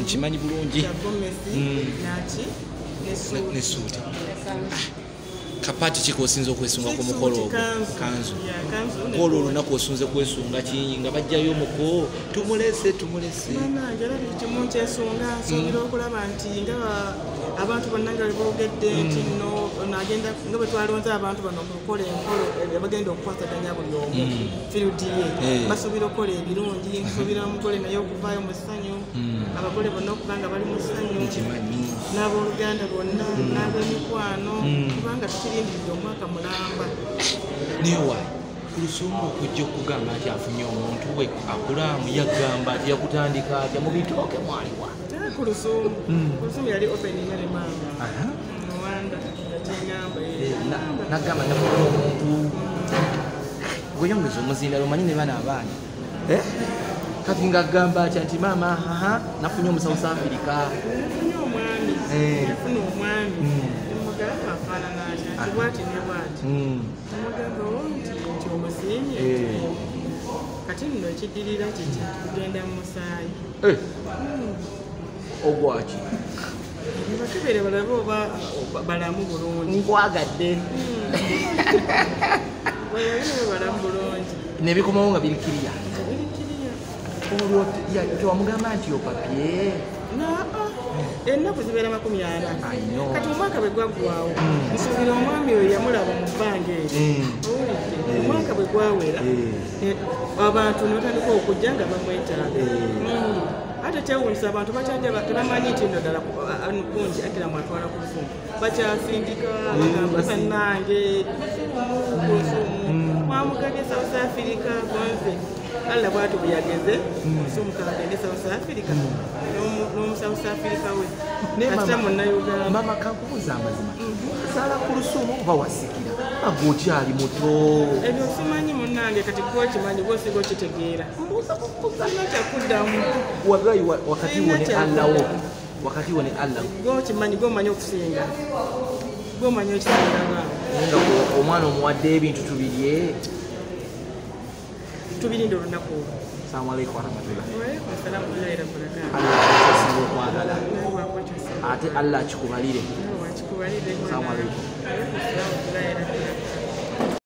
Nkimanyi bulungi nesuuti kapati ki kosinza okwesunga ku mukolo ogwo? Kanzu. Mukolo olunaku osunze kwesunga ki nga bajjayo muko tumulese kimu kyesunga nsuubira okulaba nti nga abantu bonna nga boogedde nti nno nagenda nga bwe twalonze abantu bano okukola enkolo bagenda okukwasaganya buli omu field ye basuubira okukola ebirungi nsuubira omugole naye okuvaayo mu ssanyu abagole bonna okuba nga bali mu ssanyu n'abooluganda bonna n'ab'emikwano kubanga tukirindiridde omwaka mulamba. Naye wayi Kulusuumu okujja okugamba nti afunye omuntu we akulaamu yagamba nti yakutandika atya mu bitooke mwaliwa? Kulusuumu yali opening ne maama Rwanda yakyengamba nagamba nafunye omuntu gweyongeza omuzindalo omanyi ne bana abaana kati ng'agamba atya nti maama nafunye omu South Africa yafuna omwami mugamba afaanana atya nti bwati ne bwati mugamba nti omusiimye kati nno ekiddirira kiki kugenda mu musaayi ogwaki bakebere balabe oba balamu bulungi nkwagadde balamu bulungi nebikomawo nga birikiriya olwo tewamugamba nti opapye ennaku zibeera 40 kati omwaka bwe gwaggwawo nsuubira omwami oyo yamulaba mu bbanga eryo omwaka bwe gwawera abantu notandika okujja nga bamwetaaga ate kyewuunyisa abantu bakyajja tebamanyi nti nno ddala kungi akira mwatwala ku Kulusuumu bakyasindika bagamba bannange Kulusuumu mwamugabye South Africa gonze alla bwatu bwe yageze Kulusuumu kagende South Africa n'omu South Africa we ate munnauganda mama kankubuuza amazima asala Kulusuumu oba wasikira agwokyali muto ebyo simanyi munnange kati gwokimanyi gwosiga okitegeera kyakuddamu wagayi wakati wone allawo wakati wone allah gwokimanyi gwomanyi okusinga gwomanyi okisinga nga omwana omuwadde ebintu tubirye tubirinde olunaku olwo. Assalamu alaikum warahmatullahi wabarakatuh. Ate Allah akikubalire. Assalamu alaikum.